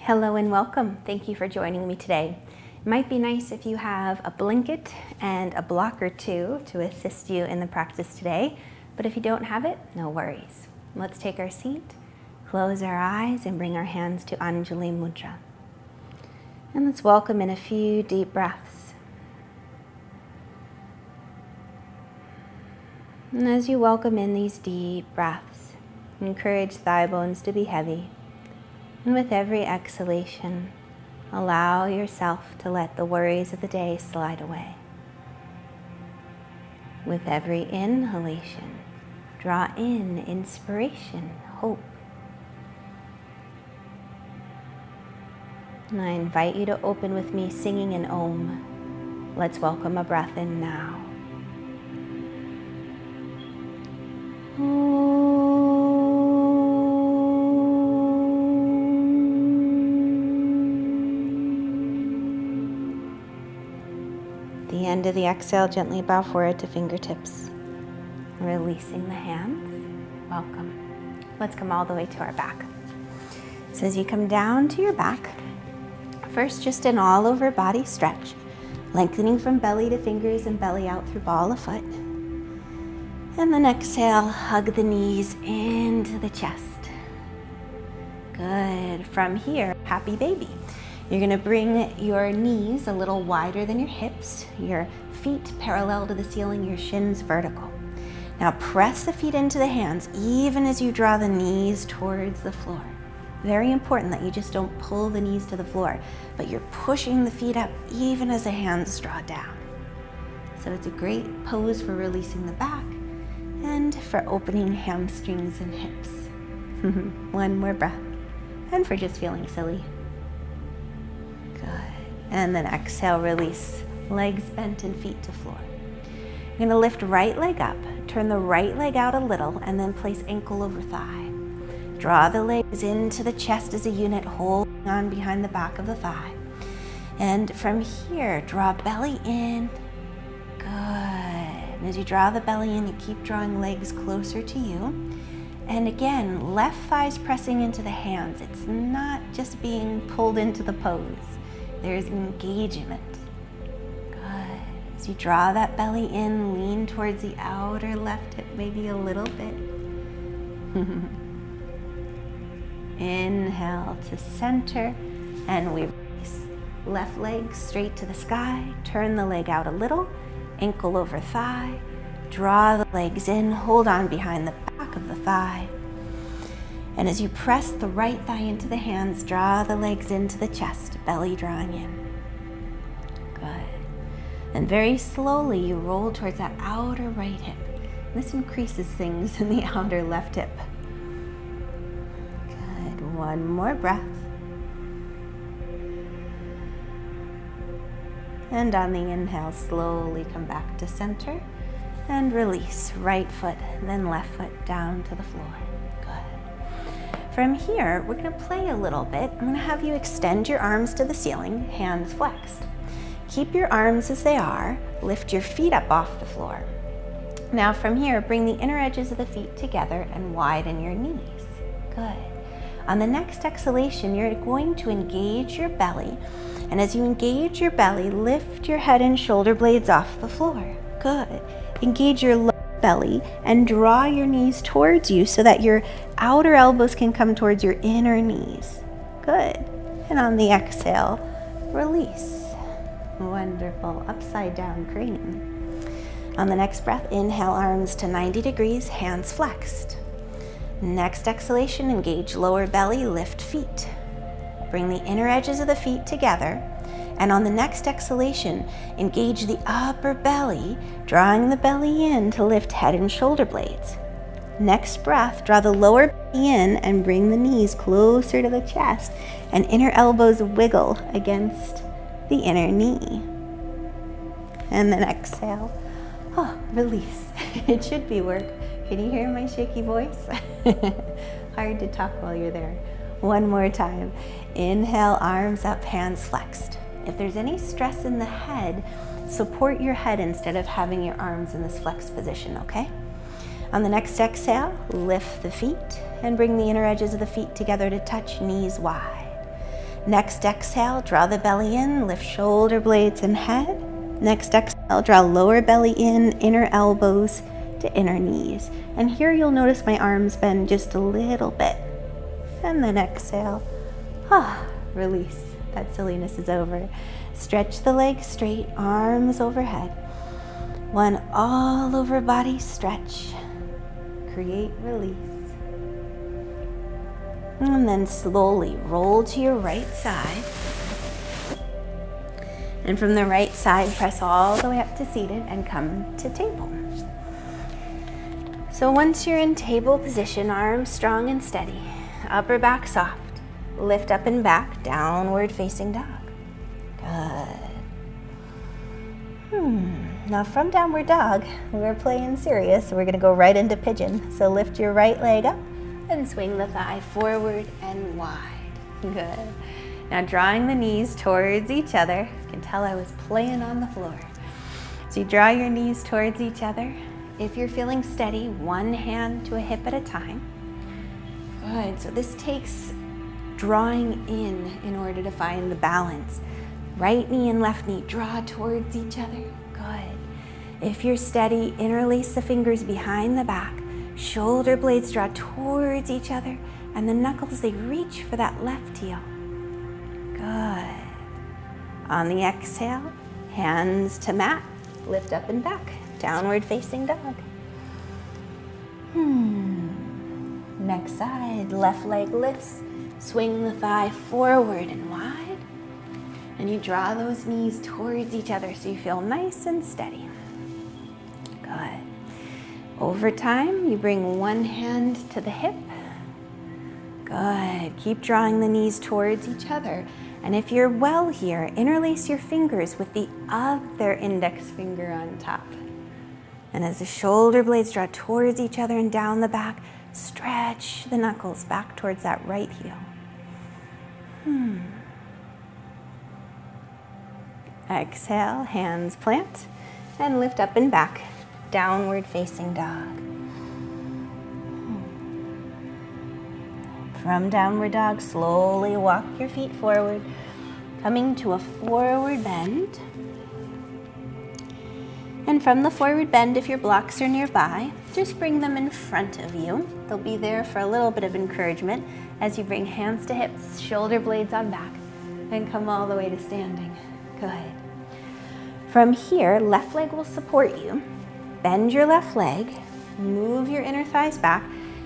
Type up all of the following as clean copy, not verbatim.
Hello and welcome. Thank you for joining me today. It might be nice if you have a blanket and a block or two to assist you in the practice today, but if you don't have it, no worries. Let's take our seat, close our eyes, and bring our hands to Anjali Mudra. And let's welcome in a few deep breaths. And as you welcome in these deep breaths, encourage thigh bones to be heavy. And with every exhalation, allow yourself to let the worries of the day slide away. With every inhalation, draw in inspiration, hope. And I invite you to open with me singing an Om. Let's welcome a breath in now. The end of the exhale, gently bow forward to fingertips. Releasing the hands. Welcome. Let's come all the way to our back. So as you come down to your back, first just an all over body stretch, lengthening from belly to fingers and belly out through ball of foot. And then exhale, hug the knees into the chest. Good. From here, happy baby. You're going to bring your knees a little wider than your hips, your feet parallel to the ceiling, your shins vertical. Now press the feet into the hands even as you draw the knees towards the floor. Very important that you just don't pull the knees to the floor, but you're pushing the feet up even as the hands draw down. So it's a great pose for releasing the back and for opening hamstrings and hips. One more breath, and for just feeling silly. Good. And then exhale, release. Legs bent and feet to floor. You're going to lift right leg up, turn the right leg out a little, and then place ankle over thigh. Draw the legs into the chest as a unit, holding on behind the back of the thigh. And from here, draw belly in. Good. And as you draw the belly in, you keep drawing legs closer to you. And again, left thigh's pressing into the hands. It's not just being pulled into the pose. There's engagement. Good. As you draw that belly in, lean towards the outer left hip, maybe a little bit. Inhale to center, and we release. Left leg straight to the sky, turn the leg out a little, ankle over thigh, draw the legs in, hold on behind the back of the thigh. And as you press the right thigh into the hands, draw the legs into the chest, belly drawing in. Good. And very slowly you roll towards that outer right hip. This increases things in the outer left hip. Good. One more breath. And on the inhale, slowly come back to center and release. Right foot, then left foot down to the floor. From here, we're going to play a little bit. I'm going to have you extend your arms to the ceiling, hands flexed. Keep your arms as they are. Lift your feet up off the floor. Now from here, bring the inner edges of the feet together and widen your knees. Good. On the next exhalation, you're going to engage your belly. And as you engage your belly, lift your head and shoulder blades off the floor. Good. Engage your lower belly and draw your knees towards you so that your outer elbows can come towards your inner knees. Good. And on the exhale, release. Wonderful. Upside down crane. On the next breath, inhale, arms to 90 degrees, hands flexed. Next exhalation, engage lower belly, lift feet. Bring the inner edges of the feet together. And on the next exhalation, engage the upper belly, drawing the belly in to lift head and shoulder blades. Next breath, draw the lower belly in and bring the knees closer to the chest and inner elbows wiggle against the inner knee. And then exhale. Oh, release. It should be work. Can you hear my shaky voice? Hard to talk while you're there. One more time. Inhale, arms up, hands flexed. If there's any stress in the head, support your head instead of having your arms in this flexed position, okay? On the next exhale, lift the feet and bring the inner edges of the feet together to touch, knees wide. Next exhale, draw the belly in, lift shoulder blades and head. Next exhale, draw lower belly in, inner elbows to inner knees. And here you'll notice my arms bend just a little bit. And then exhale, release. That silliness is over. Stretch the legs straight, arms overhead. One all over body stretch. Create release. And then slowly roll to your right side. And from the right side, press all the way up to seated and come to table. So once you're in table position, arms strong and steady, upper back soft, lift up and back, downward facing dog. Good. Now from downward dog, we're playing serious. We're gonna go right into pigeon. So lift your right leg up and swing the thigh forward and wide. Good. Now drawing the knees towards each other. You can tell I was playing on the floor. So you draw your knees towards each other. If you're feeling steady, one hand to a hip at a time. Good. So this takes drawing in order to find the balance. Right knee and left knee draw towards each other. Good. If you're steady, interlace the fingers behind the back. Shoulder blades draw towards each other, and the knuckles, they reach for that left heel. Good. On the exhale, hands to mat, lift up and back, downward facing dog. Next side, left leg lifts, swing the thigh forward and wide, and you draw those knees towards each other so you feel nice and steady. Good. Over time, you bring one hand to the hip. Good. Keep drawing the knees towards each other. And if you're well here, interlace your fingers with the other index finger on top. And as the shoulder blades draw towards each other and down the back, stretch the knuckles back towards that right heel. Exhale, hands plant, and lift up and back, downward facing dog. From downward dog, slowly walk your feet forward, coming to a forward bend. And from the forward bend, if your blocks are nearby, just bring them in front of you. They'll be there for a little bit of encouragement as you bring hands to hips, shoulder blades on back, and come all the way to standing. Good. From here, left leg will support you. Bend your left leg, move your inner thighs back,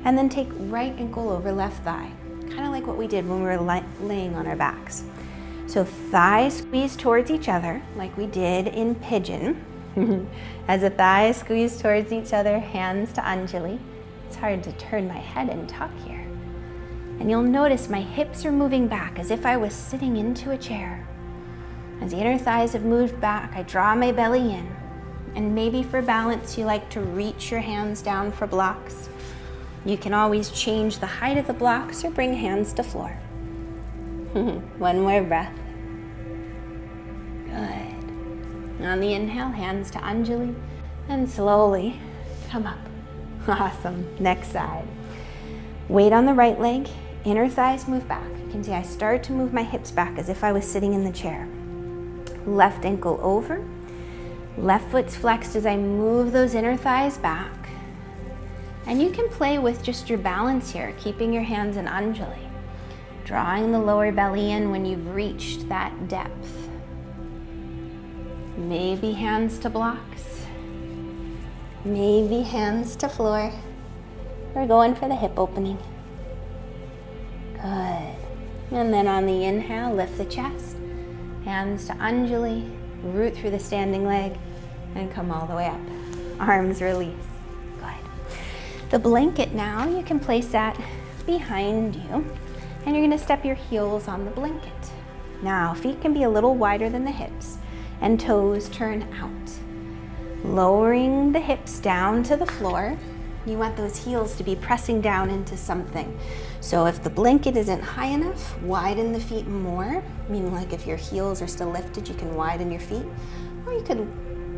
and then take right ankle over left thigh, kind of like what we did when we were laying on our backs. So thighs squeeze towards each other, like we did in pigeon. As the thighs squeeze towards each other, hands to Anjali. It's hard to turn my head and talk here. And you'll notice my hips are moving back as if I was sitting into a chair. As the inner thighs have moved back, I draw my belly in. And maybe for balance, you like to reach your hands down for blocks. You can always change the height of the blocks or bring hands to floor. One more breath. Good. On the inhale, hands to Anjali, and slowly come up. Awesome. Next side. Weight on the right leg, inner thighs move back. You can see I start to move my hips back as if I was sitting in the chair. Left ankle over, left foot's flexed as I move those inner thighs back. And you can play with just your balance here, keeping your hands in Anjali, drawing the lower belly in when you've reached that depth. Maybe hands to blocks, maybe hands to floor. We're going for the hip opening. Good. And then on the inhale, lift the chest, hands to Anjali, root through the standing leg, and come all the way up. Arms release. Good. The blanket now, you can place that behind you, and you're gonna step your heels on the blanket. Now, feet can be a little wider than the hips, and toes turn out. Lowering the hips down to the floor. You want those heels to be pressing down into something. So if the blanket isn't high enough, widen the feet more. Meaning like if your heels are still lifted, you can widen your feet. Or you could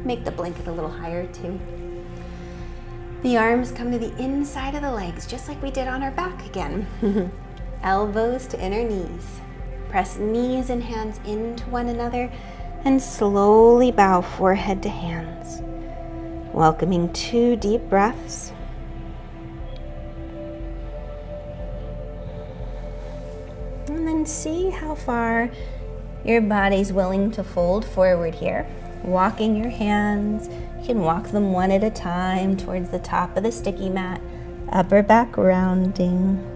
make the blanket a little higher too. The arms come to the inside of the legs, just like we did on our back again. Elbows to inner knees. press knees and hands into one another and slowly bow forehead to hands. Welcoming 2 deep breaths. And then see how far your body's willing to fold forward here. Walking your hands, you can walk them one at a time towards the top of the sticky mat, upper back rounding.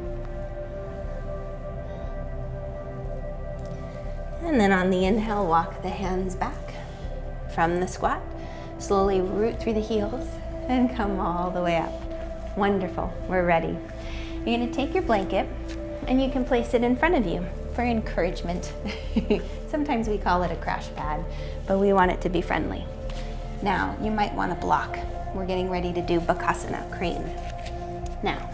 And then on the inhale, walk the hands back from the squat. Slowly root through the heels and come all the way up. Wonderful, we're ready. You're gonna take your blanket and you can place it in front of you for encouragement. Sometimes we call it a crash pad, but we want it to be friendly. Now, you might want to block. We're getting ready to do bakasana, crane. Now,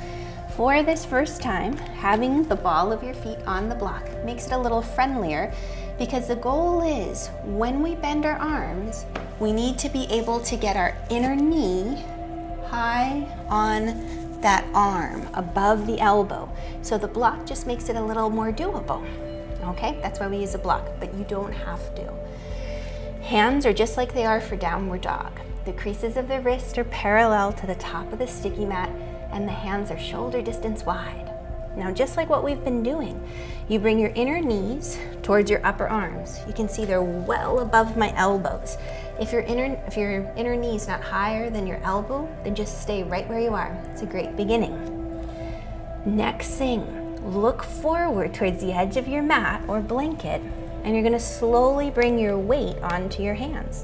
for this first time, having the ball of your feet on the block makes it a little friendlier because the goal is when we bend our arms, we need to be able to get our inner knee high on that arm above the elbow. So the block just makes it a little more doable. Okay, that's why we use a block, but you don't have to. Hands are just like they are for downward dog. The creases of the wrist are parallel to the top of the sticky mat and the hands are shoulder distance wide. Now, just like what we've been doing, you bring your inner knees towards your upper arms. You can see they're well above my elbows. If your inner knee is not higher than your elbow, then just stay right where you are. It's a great beginning. Next thing, look forward towards the edge of your mat or blanket, and you're gonna slowly bring your weight onto your hands.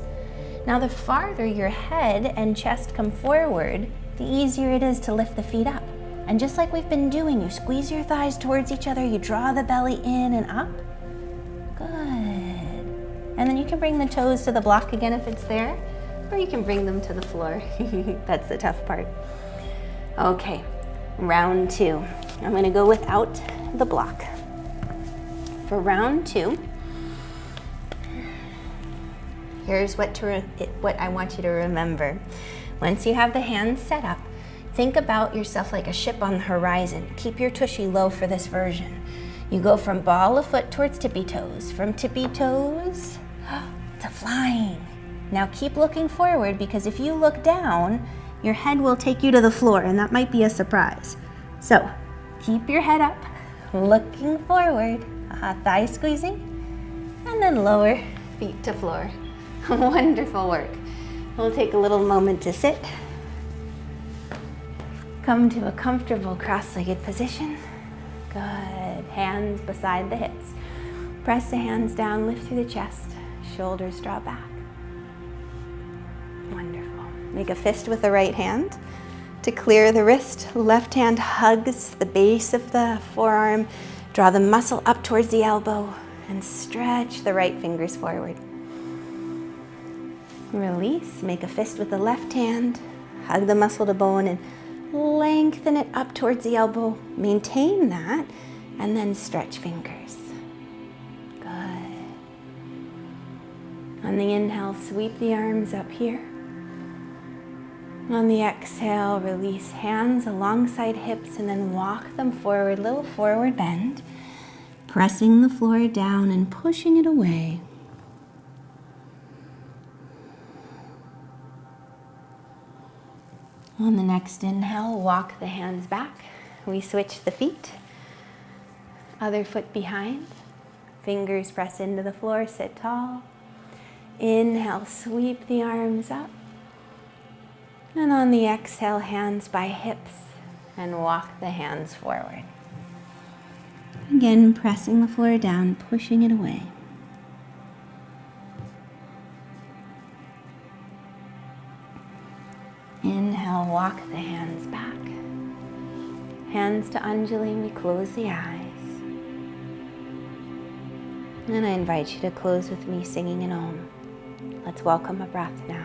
Now, the farther your head and chest come forward, the easier it is to lift the feet up. And just like we've been doing, you squeeze your thighs towards each other, you draw the belly in and up. Good. And then you can bring the toes to the block again if it's there, or you can bring them to the floor. That's the tough part. Okay, round 2. I'm gonna go without the block. For round 2, here's what I want you to remember. Once you have the hands set up, think about yourself like a ship on the horizon. Keep your tushy low for this version. You go from ball of foot towards tippy toes, from tippy toes to flying. Now keep looking forward, because if you look down, your head will take you to the floor, and that might be a surprise. So keep your head up, looking forward, thigh squeezing, and then lower feet to floor. Wonderful work. We'll take a little moment to sit. Come to a comfortable cross-legged position. Good. Hands beside the hips. Press the hands down, lift through the chest. Shoulders draw back. Wonderful. Make a fist with the right hand to clear the wrist. Left hand hugs the base of the forearm. Draw the muscle up towards the elbow and stretch the right fingers forward. Release. Make a fist with the left hand. Hug the muscle to bone and lengthen it up towards the elbow. Maintain that and then stretch fingers. Good. On the inhale, sweep the arms up here. On the exhale, release hands alongside hips and then walk them forward, little forward bend, pressing the floor down and pushing it away. On the next inhale, walk the hands back. We switch the feet. Other foot behind. Fingers press into the floor, sit tall. Inhale, sweep the arms up. And on the exhale, hands by hips and walk the hands forward. Again, pressing the floor down, pushing it away. Inhale, walk the hands back. Hands to Anjali, we close the eyes. And I invite you to close with me singing an Om. Let's welcome a breath now.